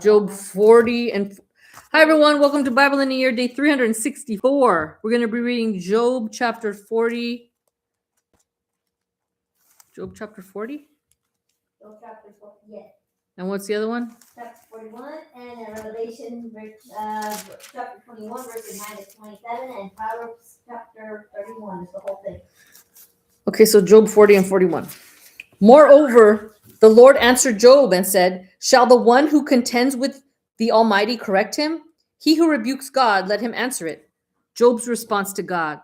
Job 40 and hi everyone, welcome to Bible in a Year, day 364. We're going to be reading Job chapter 40. Job chapter 40? Job chapter 40, yes. And what's the other one? Chapter 41 and Revelation chapter 21, verses 9 to 27, and Proverbs chapter 31 is the whole thing. Okay, so Job 40 and 41. Moreover, the Lord answered Job and said, shall the one who contends with the Almighty correct him? He who rebukes God, let him answer it. Job's response to God.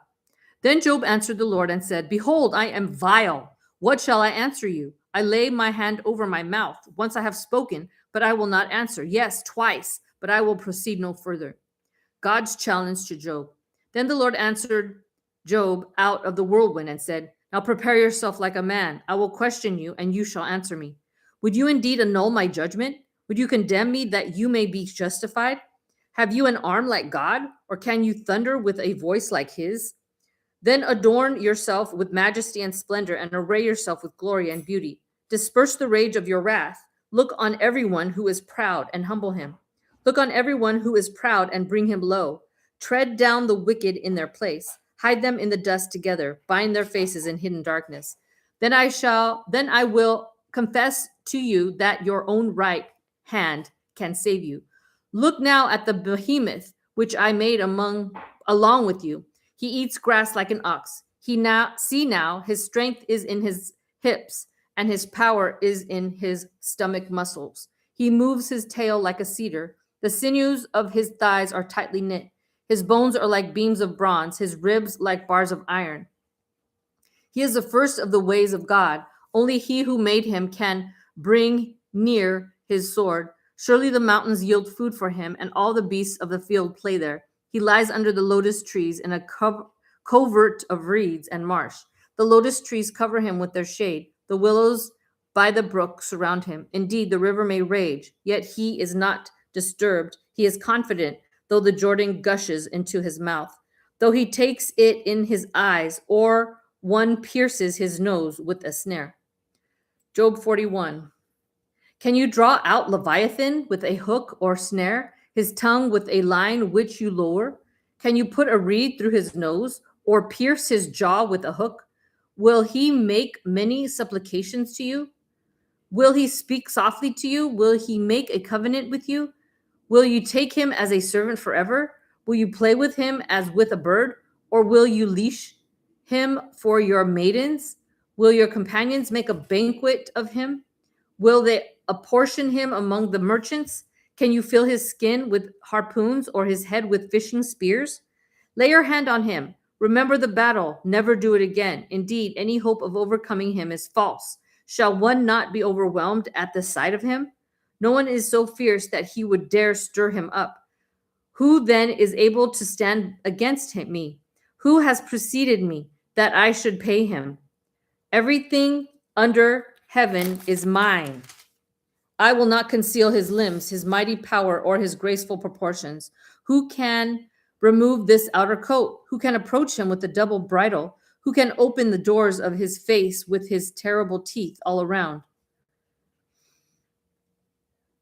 Then Job answered the Lord and said, behold, I am vile. What shall I answer you? I lay my hand over my mouth. Once I have spoken, but I will not answer. Yes, twice, but I will proceed no further. God's challenge to Job. Then the Lord answered Job out of the whirlwind and said, now prepare yourself like a man. I will question you, and you shall answer me. Would you indeed annul my judgment? Would you condemn me that you may be justified? Have you an arm like God, or can you thunder with a voice like his? Then adorn yourself with majesty and splendor, and array yourself with glory and beauty. Disperse the rage of your wrath. Look on everyone who is proud and humble him. Look on everyone who is proud and bring him low. Tread down the wicked in their place. Hide them in the dust together. Bind their faces in hidden darkness. Then I will confess to you that your own right hand can save you. Look now at the behemoth which I made along with you. He eats grass like an ox. See now, his strength is in his hips, and his power is in his stomach muscles. He moves his tail like a cedar. The sinews of his thighs are tightly knit. His bones are like beams of bronze, his ribs like bars of iron. He is the first of the ways of God. Only he who made him can bring near his sword. Surely the mountains yield food for him, and all the beasts of the field play there. He lies under the lotus trees in a covert of reeds and marsh. The lotus trees cover him with their shade. The willows by the brook surround him. Indeed, the river may rage, yet he is not disturbed. He is confident, though the Jordan gushes into his mouth. Though he takes it in his eyes, or one pierces his nose with a snare. Job 41. Can you draw out Leviathan with a hook or snare, his tongue with a line which you lower? Can you put a reed through his nose, or pierce his jaw with a hook? Will he make many supplications to you? Will he speak softly to you? Will he make a covenant with you? Will you take him as a servant forever? Will you play with him as with a bird? Or will you leash him for your maidens? Will your companions make a banquet of him? Will they apportion him among the merchants? Can you fill his skin with harpoons, or his head with fishing spears? Lay your hand on him. Remember the battle. Never do it again. Indeed, any hope of overcoming him is false. Shall one not be overwhelmed at the sight of him? No one is so fierce that he would dare stir him up. Who then is able to stand against me? Who has preceded me that I should pay him? Everything under heaven is mine. I will not conceal his limbs, his mighty power, or his graceful proportions. Who can remove this outer coat? Who can approach him with the double bridle? Who can open the doors of his face with his terrible teeth all around?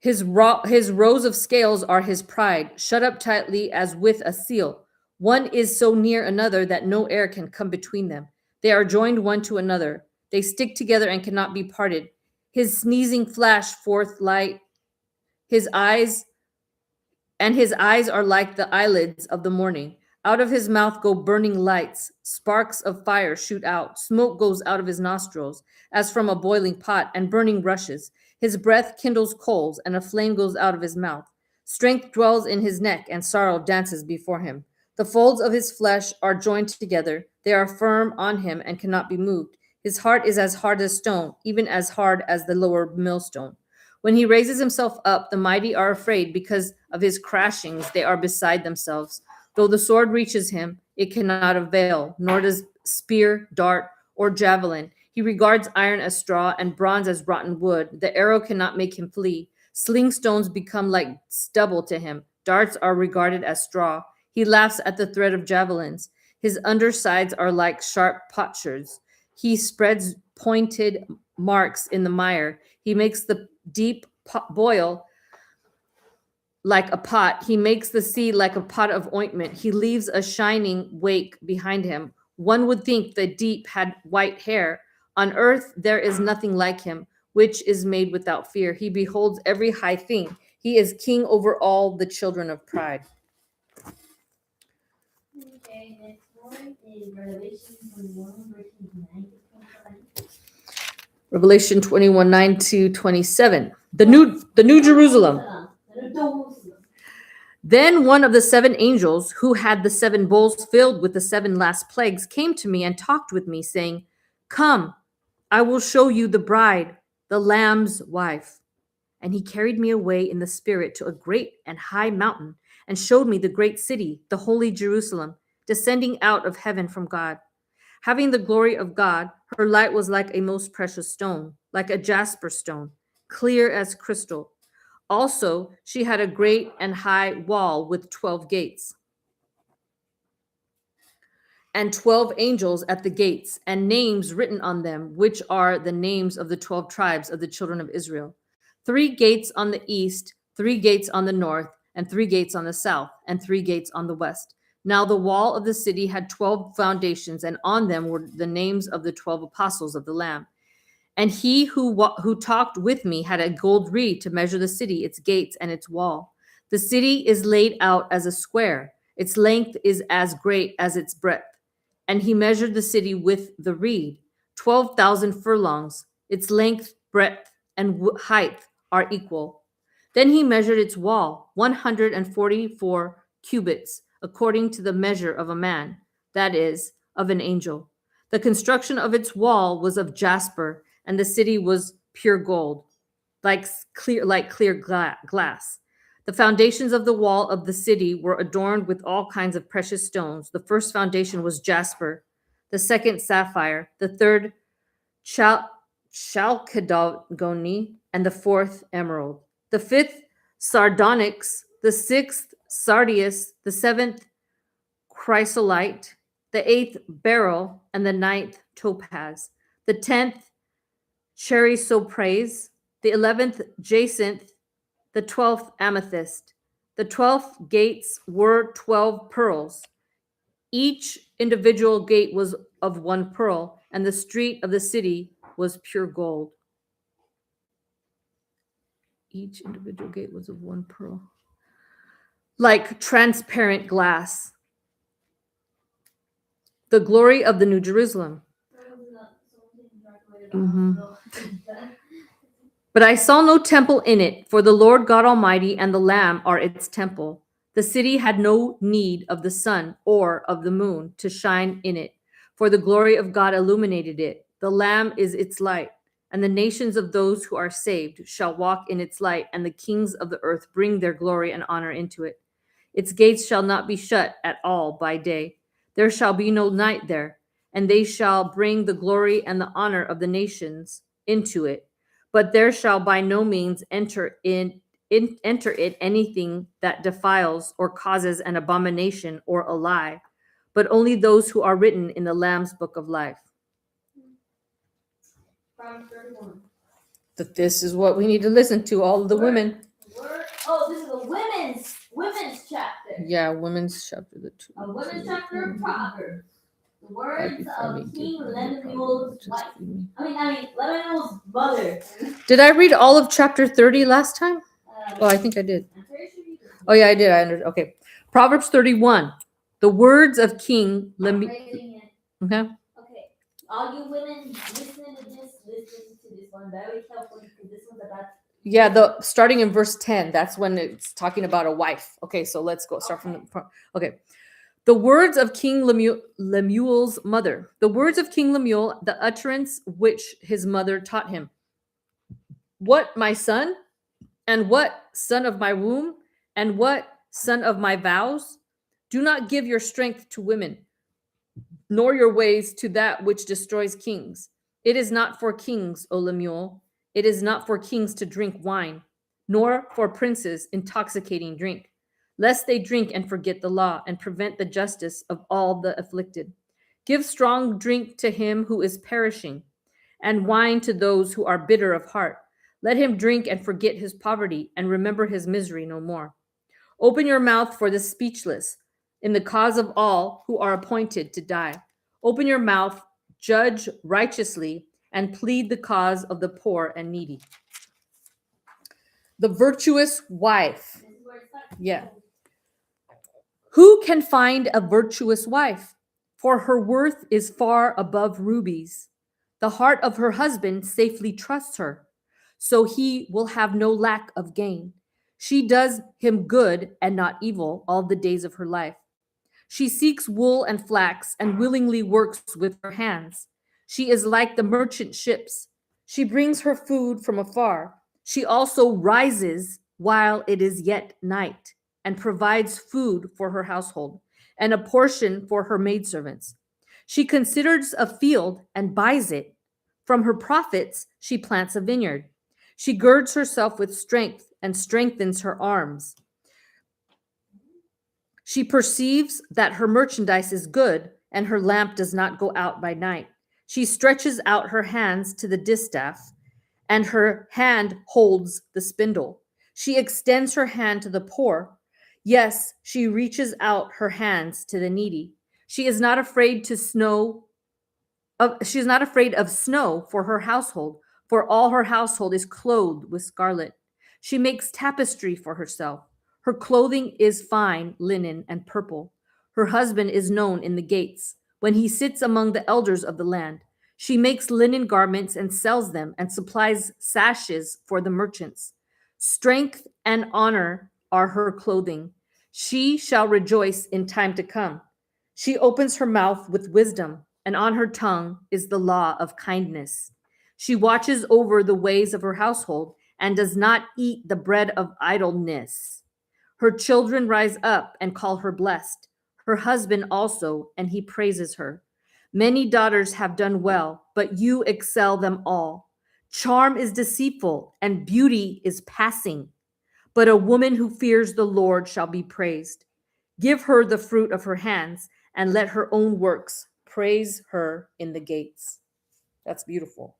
His rows of scales are his pride, shut up tightly as with a seal. One is so near another that no air can come between them. They are joined one to another. They stick together and cannot be parted. His sneezing flash forth light. His eyes are like the eyelids of the morning. Out of his mouth go burning lights. Sparks of fire shoot out. Smoke goes out of his nostrils as from a boiling pot, and burning rushes. His breath kindles coals, and a flame goes out of his mouth. Strength dwells in his neck, and sorrow dances before him. The folds of his flesh are joined together. They are firm on him and cannot be moved. His heart is as hard as stone, even as hard as the lower millstone. When he raises himself up, the mighty are afraid. Because of his crashings, they are beside themselves. Though the sword reaches him, it cannot avail, nor does spear, dart, or javelin. He regards iron as straw and bronze as rotten wood. The arrow cannot make him flee. Sling stones become like stubble to him. Darts are regarded as straw. He laughs at the threat of javelins. His undersides are like sharp potsherds. He spreads pointed marks in the mire. He makes the deep boil. like a pot. He makes the sea like a pot of ointment. He leaves a shining wake behind him. One would think the deep had white hair. On earth there is nothing like him, which is made without fear. He beholds every high thing. He is king over all the children of pride. Okay, next one is Revelation 21, verses 9 to 27. Revelation 21, 9 to 27. The new Jerusalem. Then one of the seven angels who had the seven bowls filled with the seven last plagues came to me and talked with me, saying, "Come, I will show you the bride, the Lamb's wife." And he carried me away in the spirit to a great and high mountain and showed me the great city, the holy Jerusalem, descending out of heaven from God. Having the glory of God, her light was like a most precious stone, like a jasper stone, clear as crystal. Also, she had a great and high wall with 12 gates, and 12 angels at the gates, and names written on them, which are the names of the 12 tribes of the children of Israel. 3 gates on the east, 3 gates on the north, and 3 gates on the south, and 3 gates on the west. Now the wall of the city had 12 foundations, and on them were the names of the 12 apostles of the Lamb. And he who talked with me had a gold reed to measure the city, its gates, and its wall. The city is laid out as a square. Its length is as great as its breadth. And he measured the city with the reed, 12,000 furlongs. Its length, breadth, and height are equal. Then he measured its wall, 144 cubits, according to the measure of a man, that is, of an angel. The construction of its wall was of jasper, and the city was pure gold, like clear glass. The foundations of the wall of the city were adorned with all kinds of precious stones. The first foundation was jasper, the second sapphire, the third chalcedony, and the fourth emerald. The fifth sardonyx, the sixth sardius, the seventh chrysolite, the eighth beryl, and the ninth topaz, the 10th chrysoprase, the 11th jacinth, the 12th amethyst. The 12 gates were 12 pearls. Each individual gate was of 1 pearl, and the street of the city was pure gold. Each individual gate was of 1 pearl, like transparent glass. The glory of the New Jerusalem. But I saw no temple in it, for the Lord God Almighty and the Lamb are its temple. The city had no need of the sun or of the moon to shine in it, for the glory of God illuminated it. The Lamb is its light, and the nations of those who are saved shall walk in its light, and the kings of the earth bring their glory and honor into it. Its gates shall not be shut at all by day. There shall be no night there, and they shall bring the glory and the honor of the nations into it. But there shall by no means enter it anything that defiles or causes an abomination or a lie, but only those who are written in the Lamb's book of life. Proverbs 31. This is what we need to listen to, all of the women. This is a women's chapter. Yeah, women's chapter. A women's chapter of Proverbs. The words of King Lemuel's wife. Lemuel's mother. Did I read all of chapter 30 last time? I think I did. I'm pretty sure you did. Oh, yeah, I did. Okay. Proverbs 31. The words of King Lemuel. Okay. Okay. All you women listen to this one very carefully, because this one's about. Yeah, starting in verse 10, that's when it's talking about a wife. Okay, so let's go start from the. Okay. The words of King Lemuel's mother. The words of King Lemuel, the utterance which his mother taught him. What, my son? And what, son of my womb? And what, son of my vows? Do not give your strength to women, nor your ways to that which destroys kings. It is not for kings, O Lemuel. It is not for kings to drink wine, nor for princes intoxicating drink, lest they drink and forget the law and prevent the justice of all the afflicted. Give strong drink to him who is perishing, and wine to those who are bitter of heart. Let him drink and forget his poverty and remember his misery no more. Open your mouth for the speechless, in the cause of all who are appointed to die. Open your mouth, judge righteously, and plead the cause of the poor and needy. The virtuous wife. This is where it starts. Yeah. Who can find a virtuous wife? For her worth is far above rubies. The heart of her husband safely trusts her, so he will have no lack of gain. She does him good and not evil all the days of her life. She seeks wool and flax and willingly works with her hands. She is like the merchant ships. She brings her food from afar. She also rises while it is yet night and provides food for her household and a portion for her maidservants. She considers a field and buys it. From her profits, she plants a vineyard. She girds herself with strength and strengthens her arms. She perceives that her merchandise is good, and her lamp does not go out by night. She stretches out her hands to the distaff, and her hand holds the spindle. She extends her hand to the poor. Yes, she reaches out her hands to the needy. She is not afraid of snow for her household, for all her household is clothed with scarlet. She makes tapestry for herself. Her clothing is fine linen and purple. Her husband is known in the gates when he sits among the elders of the land. She makes linen garments and sells them and supplies sashes for the merchants. Strength and honor are her clothing. She shall rejoice in time to come. She opens her mouth with wisdom, and on her tongue is the law of kindness. She watches over the ways of her household and does not eat the bread of idleness. Her children rise up and call her blessed, her husband also, and he praises her. Many daughters have done well, but you excel them all. Charm is deceitful, and beauty is passing, but a woman who fears the Lord shall be praised. Give her the fruit of her hands, and let her own works praise her in the gates. That's beautiful.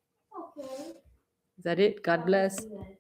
Okay. Is that it? God bless. Good.